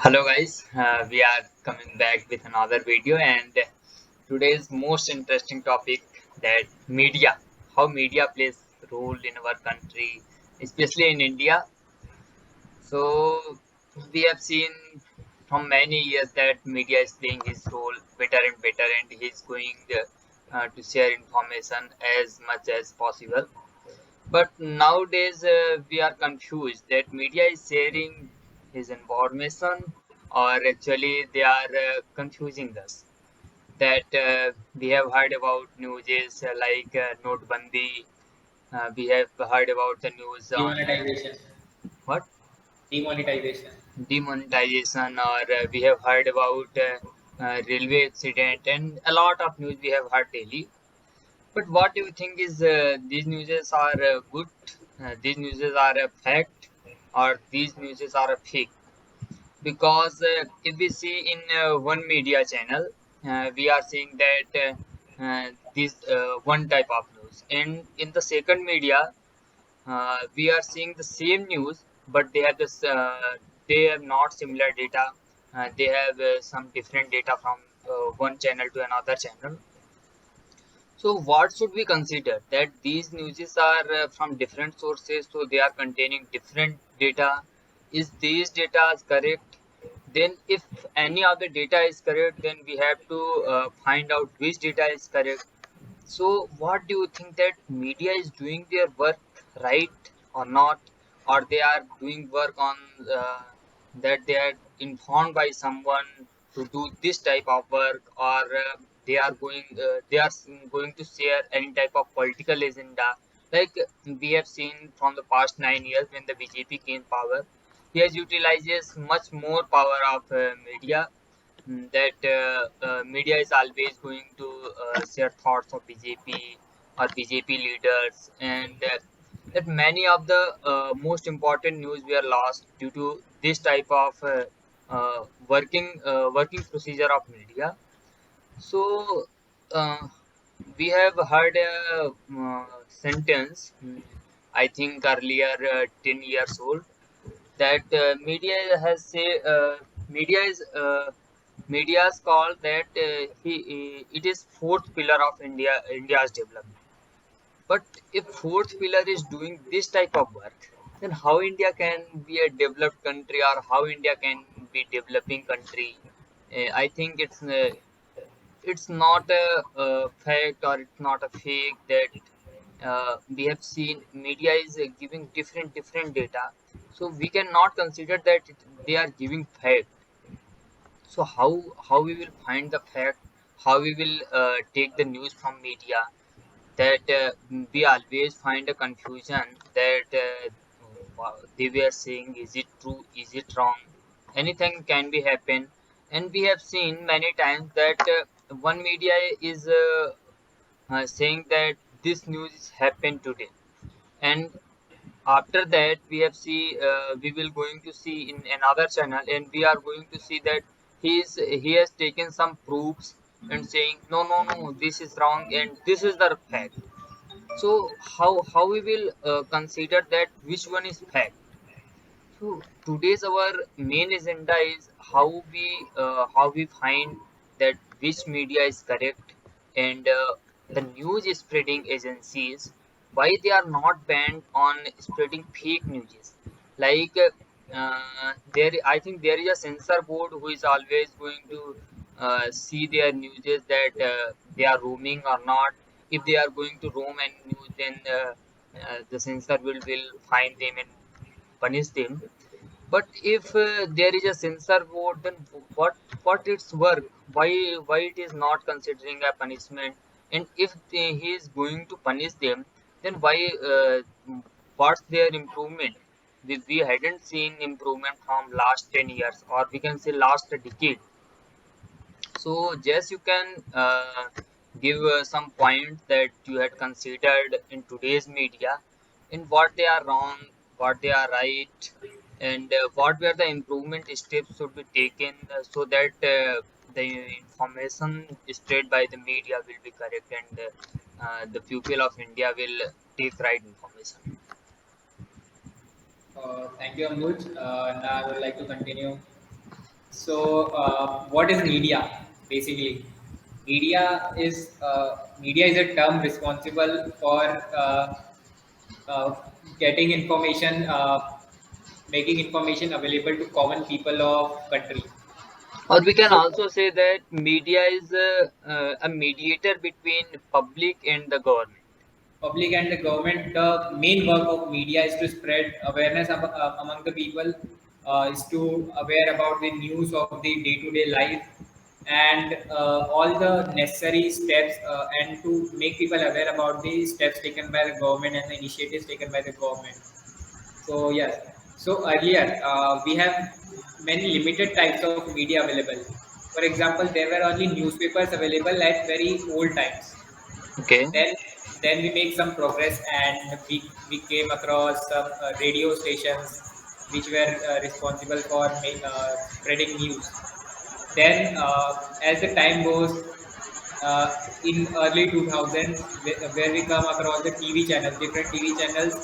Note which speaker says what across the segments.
Speaker 1: Hello guys, we are coming back with another video and today's most interesting topic that media, how media plays role in our country, especially in India. So we have seen from many years that media is playing his role better and better and he's going to share information as much as possible. But nowadays we are confused that media is sharing his information or actually they are confusing us. That we have heard about news like Notbandi. We have heard about the news on
Speaker 2: Demonetization.
Speaker 1: what
Speaker 2: Demonetization.
Speaker 1: demonetization, or we have heard about railway accident and a lot of news we have heard daily. But what do you think is these newses are good? These newses are a fact, or these newses are a fake? Because if we see in one media channel, we are seeing that this one type of news, and in the second media, we are seeing the same news, but they have this. They have not similar data. They have some different data from one channel to another channel. So what should we consider? That these newses are from different sources, so they are containing different data. Is these data is correct? Then if any of the data is correct, then we have to find out which data is correct. So, what do you think that media is doing their work right or not, or they are doing work on that they are informed by someone to do this type of work, or they are going to share any type of political agenda? Like we have seen from the past 9 years when the BJP came power, he has utilizes much more power of media. That media is always going to share thoughts of BJP or BJP leaders, and that many of the most important news were lost due to this type of working procedure of media. So we have heard a sentence, I think earlier 10 years old, that media has say media is media's call that it is fourth pillar of India's development. But if fourth pillar is doing this type of work, then how India can be a developed country, or how India can be developing country? I think it's not a fact, or it's not a fake that we have seen media is giving different data, so we cannot consider that they are giving fact. So how we will find the fact, how we will take the news from media? That we always find a confusion that they were saying, is it true, is it wrong? Anything can be happen. And we have seen many times that one media is saying that this news is happened today, and after that we will going to see in another channel, and we are going to see that he has taken some proofs and saying no, this is wrong and this is the fact. So how we will consider that which one is fact? So today's our main agenda is how we find that which media is correct, and the news spreading agencies, why they are not banned on spreading fake news. Like there, I think there is a censor board who is always going to see their news that they are roaming or not. If they are going to roam and news, then the censor will find them and punish them. But if there is a censor board, then what its work? Why it is not considering a punishment? And if he is going to punish them, then why? What's their improvement? We hadn't seen improvement from last 10 years, or we can say last decade. So, Jess, you can give some points that you had considered in today's media, in what they are wrong, what they are right, and what were the improvement steps should be taken so that the information spread by the media will be correct, and the people of India will take right information.
Speaker 2: Thank you, Anuj. And I would like to continue. What is media? Basically, media is a term responsible for uh, getting information, making information available to common people of country.
Speaker 1: Or we can
Speaker 2: So,
Speaker 1: also say that media is a mediator between public and the government.
Speaker 2: public and the government, the main work of media is to spread awareness among the people, is to aware about the news of the day-to-day life and all the necessary steps, and to make people aware about the steps taken by the government and the initiatives taken by the government. So yes, so earlier we have many limited types of media available. For example, there were only newspapers available at very old times.
Speaker 1: Okay.
Speaker 2: then then we make some progress, and we came across some radio stations which were responsible for spreading news. Then as the time goes, in early 2000s, where we come across the TV channels, different TV channels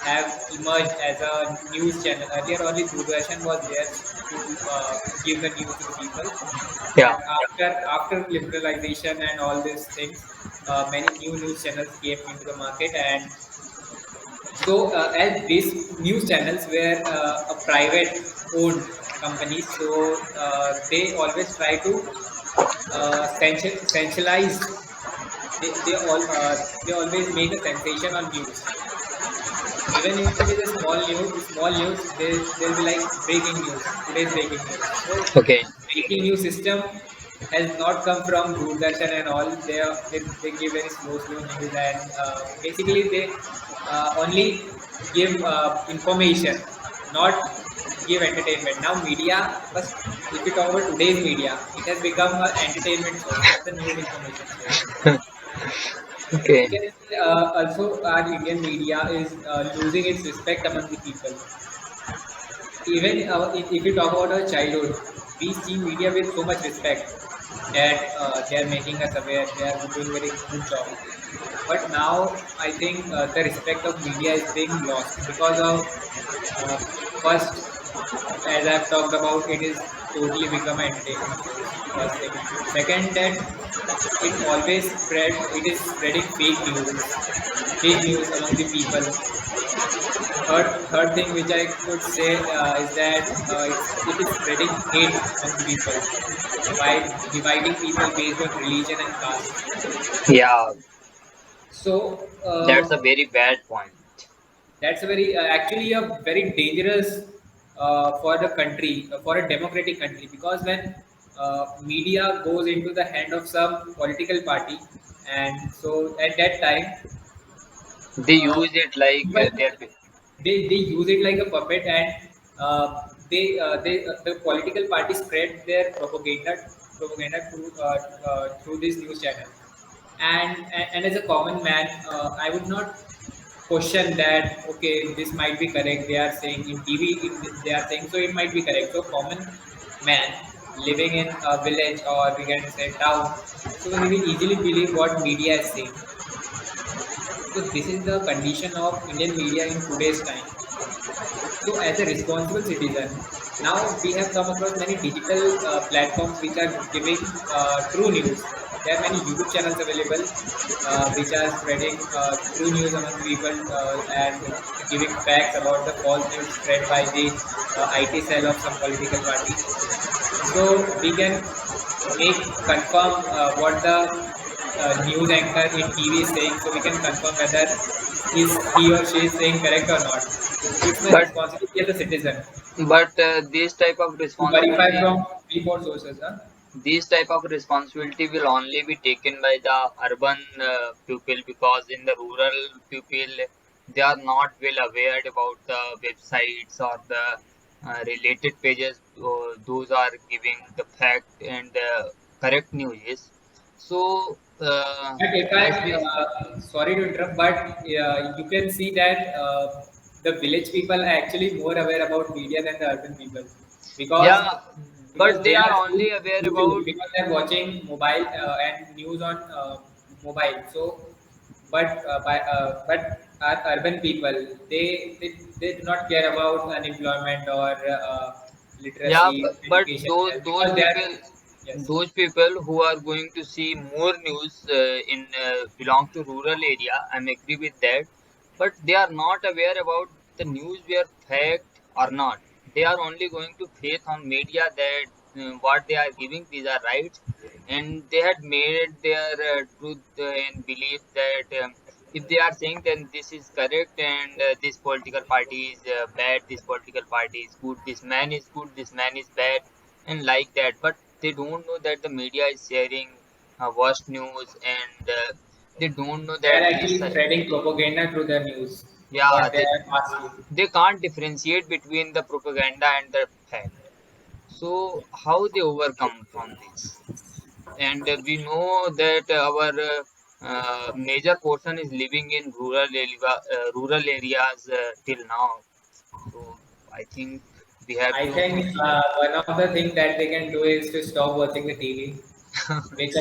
Speaker 2: have emerged as a news channel. Earlier only Doordarshan was there to give the news to the people,
Speaker 1: Yeah.
Speaker 2: but after liberalization and all these things, many new news channels came into the market. And so as these news channels were a private owned company, so they always try to centralize. They always make a sensation on news. Even if it is a small news, they'll be like breaking news, today's breaking news. So
Speaker 1: Okay.
Speaker 2: breaking news system has not come from Doordarshan and all. They give very slow news, and basically they only give information, not give entertainment. Now media, first, if you talk about today's media, it has become an entertainment source, not the news information source. We
Speaker 1: Okay.
Speaker 2: can say also our Indian media is losing its respect among the people. Even if you talk about our childhood, we see media with so much respect that they are making us aware, they are doing very good job. But now I think the respect of media is being lost because of uh, first, as I've talked about, it is totally become an entertainment source. First thing. Second, that it is spreading fake news among the people. Third thing which I could say is that it is spreading hate among the people by dividing people based on religion and caste.
Speaker 1: Yeah,
Speaker 2: So
Speaker 1: that's a very bad point.
Speaker 2: that's a very actually a very dangerous for the country, for a democratic country, because when media goes into the hand of some political party, and so at that time
Speaker 1: They
Speaker 2: uh,
Speaker 1: use it like
Speaker 2: people,
Speaker 1: their.
Speaker 2: they use it like a puppet, and the political party spread their propaganda through this news channel. And as a common man, I would not question that, okay, this might be correct, they are saying in TV, they are saying, so it might be correct. So common man living in a village, or we can say town, so he will easily believe what media is saying. So this is the condition of Indian media in today's time. So as a responsible citizen, now we have come across many digital platforms which are giving true news. There are many YouTube channels available which are spreading true news among the people, and giving facts about the false news spread by the IT cell of some political party. So we can make confirm what the news anchor in TV is saying, so we can confirm whether he or she is saying correct or not. So it's my
Speaker 1: But
Speaker 2: responsibility as a citizen
Speaker 1: this type of
Speaker 2: to verify
Speaker 1: responsibility,
Speaker 2: from report sources. Huh?
Speaker 1: this type of responsibility will only be taken by the urban people, because in the rural people they are not well aware about the websites or the related pages. Those are giving the fact and correct news. So
Speaker 2: But if
Speaker 1: as
Speaker 2: I,
Speaker 1: we,
Speaker 2: sorry to interrupt, but you can see that the village people are actually more aware about media than the urban people, because
Speaker 1: yeah, but
Speaker 2: because
Speaker 1: they
Speaker 2: they
Speaker 1: are
Speaker 2: are through
Speaker 1: only aware
Speaker 2: YouTube,
Speaker 1: about.
Speaker 2: because they are watching mobile and news on mobile. So, but our urban people, they do not care about unemployment or
Speaker 1: Yeah,
Speaker 2: literacy,
Speaker 1: but
Speaker 2: education,
Speaker 1: those
Speaker 2: health,
Speaker 1: those
Speaker 2: because they are,
Speaker 1: people,
Speaker 2: yes,
Speaker 1: those people who are going to see more news in belong to rural area, I'm agree with that, but they are not aware about the news were fact or not. They are only going to faith on media that what they are giving these are right, and they had made their truth and belief that if they are saying then this is correct and this political party is bad, this political party is good, this man is good, this man is bad, and like that, but they don't know that the media is sharing worst news, and they don't know
Speaker 2: they
Speaker 1: that
Speaker 2: are
Speaker 1: this
Speaker 2: actually spreading propaganda through the news,
Speaker 1: yeah,
Speaker 2: what they are asking.
Speaker 1: they can't differentiate between the propaganda and the fact. So how they overcome from this? And we know that our major portion is living in rural areas till now. So I think we have
Speaker 2: I
Speaker 1: to
Speaker 2: think one of the things that they can do is to stop watching the TV, which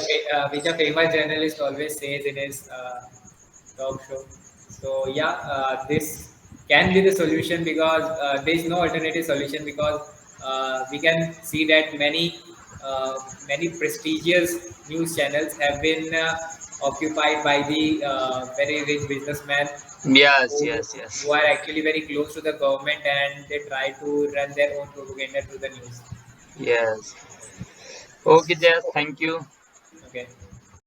Speaker 2: a famous journalist always says in his talk show. So yeah, this can be the solution because there is no alternative solution because we can see that many prestigious news channels have been occupied by the very rich businessmen
Speaker 1: yes,
Speaker 2: who,
Speaker 1: yes,
Speaker 2: who
Speaker 1: yes,
Speaker 2: are actually very close to the government and they try to run their own propaganda through the news.
Speaker 1: yes. Okay, Jess,
Speaker 2: So,
Speaker 1: thank you.
Speaker 2: okay.